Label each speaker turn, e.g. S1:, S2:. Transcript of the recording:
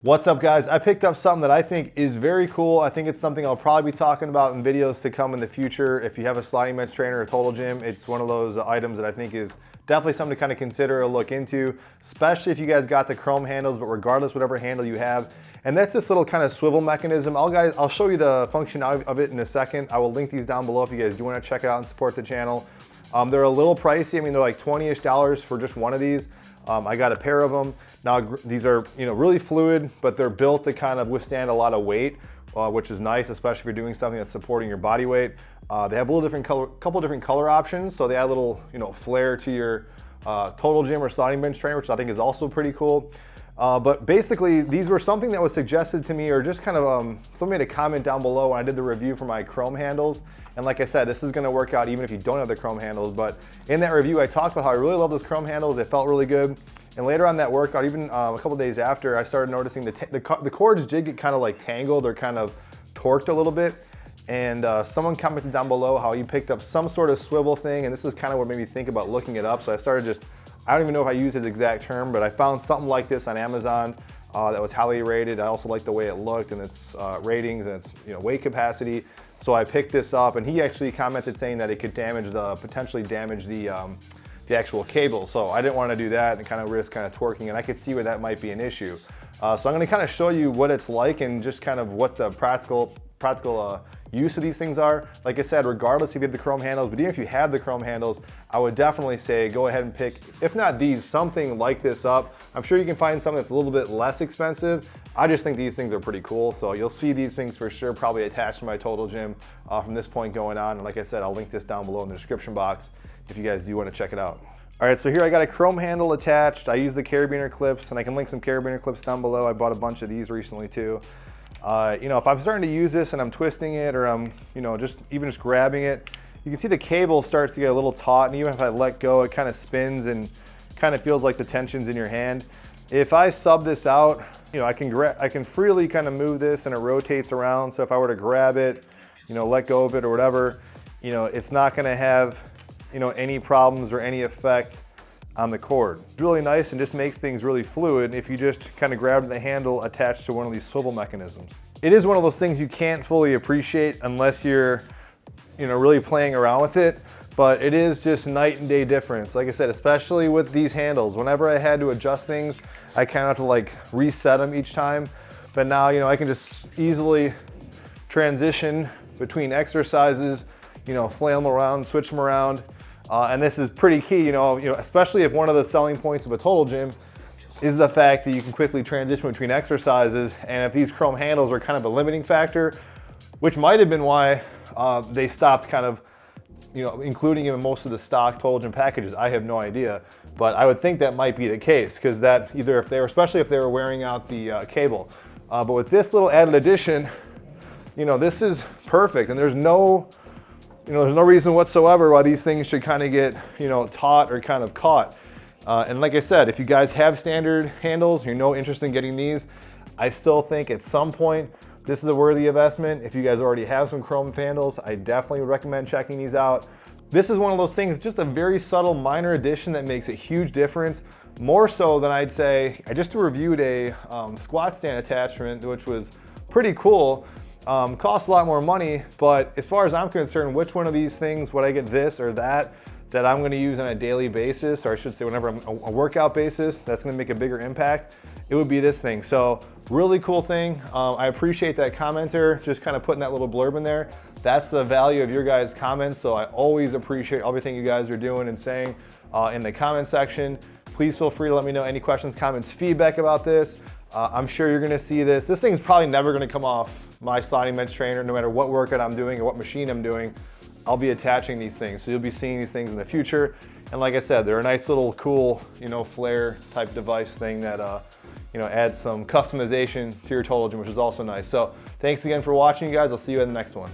S1: What's up, guys? I picked up something that I think is very cool. I think it's something I'll probably be talking about in videos to come in the future. If you have a sliding bench trainer or total gym, it's one of those items that I think is definitely something to kind of consider or look into, especially if you guys got the chrome handles, but regardless, whatever handle you have. And that's this little kind of swivel mechanism. I'll show you the function of it in a second. I will link these down below if you guys do want to check it out and support the channel. They're a little pricey. I mean, they're like $20-ish for just one of these. I got a pair of them. Now these are really fluid, but they're built to kind of withstand a lot of weight, which is nice, especially if you're doing something that's supporting your body weight. They have a little different color, couple different color options, so they add a little flair to your total gym or sliding bench trainer, which I think is also pretty cool. But basically, these were something that was suggested to me, or just kind of someone made a comment down below when I did the review for my chrome handles. And like I said, this is going to work out even if you don't have the chrome handles. But in that review, I talked about how I really love those chrome handles. They felt really good. And later on that workout, even a couple days after, I started noticing the cords did get kind of like tangled or kind of torqued a little bit. And someone commented down below how you picked up some sort of swivel thing, and this is kind of what made me think about looking it up. So I started I don't even know if I used his exact term, but I found something like this on Amazon that was highly rated. I also liked the way it looked and its ratings and its weight capacity. So I picked this up, and he actually commented saying that it could potentially damage the actual cable. So I didn't want to do that and kind of risk torquing, and I could see where that might be an issue. So I'm going to kind of show you what it's like and just kind of what the practical use of these things are. Like I said, regardless if you have the chrome handles, but even if you have the chrome handles, I would definitely say go ahead and pick, if not these, something like this up. I'm sure you can find something that's a little bit less expensive. I just think these things are pretty cool. So you'll see these things for sure probably attached to my total gym from this point going on. And like I said, I'll link this down below in the description box if you guys do want to check it out. All right, so here I got a chrome handle attached. I use the carabiner clips, and I can link some carabiner clips down below. I bought a bunch of these recently too. If I'm starting to use this and I'm twisting it, or I'm just grabbing it, you can see the cable starts to get a little taut, and even if I let go, it kind of spins and kind of feels like the tension's in your hand. If I sub this out, I can freely kind of move this and it rotates around. So if I were to grab it, let go of it or whatever, it's not going to have any problems or any effect on the cord. It's really nice and just makes things really fluid if you just kind of grab the handle attached to one of these swivel mechanisms. It is one of those things you can't fully appreciate unless you're really playing around with it, but it is just night and day difference. Like I said, especially with these handles, whenever I had to adjust things, I kind of have to reset them each time. But now, I can just easily transition between exercises, flail them around, switch them around. And this is pretty key, especially if one of the selling points of a total gym is the fact that you can quickly transition between exercises. And if these chrome handles are kind of a limiting factor, which might have been why they stopped including in most of the stock total gym packages, I have no idea. But I would think that might be the case, because that especially if they were wearing out the cable. But with this little added addition, this is perfect, and there's no reason whatsoever why these things should kind of get, taut or kind of caught. And like I said, if you guys have standard handles, you're interested in getting these, I still think at some point, this is a worthy investment. If you guys already have some chrome handles, I definitely would recommend checking these out. This is one of those things, just a very subtle minor addition that makes a huge difference. More so than I'd say, I just reviewed a squat stand attachment, which was pretty cool. Costs a lot more money, but as far as I'm concerned, which one of these things, would I get this or that I'm going to use on a daily basis, or I should say whenever I'm a workout basis, that's going to make a bigger impact, it would be this thing. So really cool thing. I appreciate that commenter just kind of putting that little blurb in there. That's the value of your guys' comments, so I always appreciate everything you guys are doing and saying in the comment section. Please feel free to let me know any questions, comments, feedback about this. I'm sure you're going to see this. This thing's probably never going to come off my sliding bench trainer, no matter what workout I'm doing or what machine I'm doing. I'll be attaching these things, so you'll be seeing these things in the future. And like I said, they're a nice little cool, flare type device thing that adds some customization to your total gym, which is also nice. So thanks again for watching, you guys. I'll see you in the next one.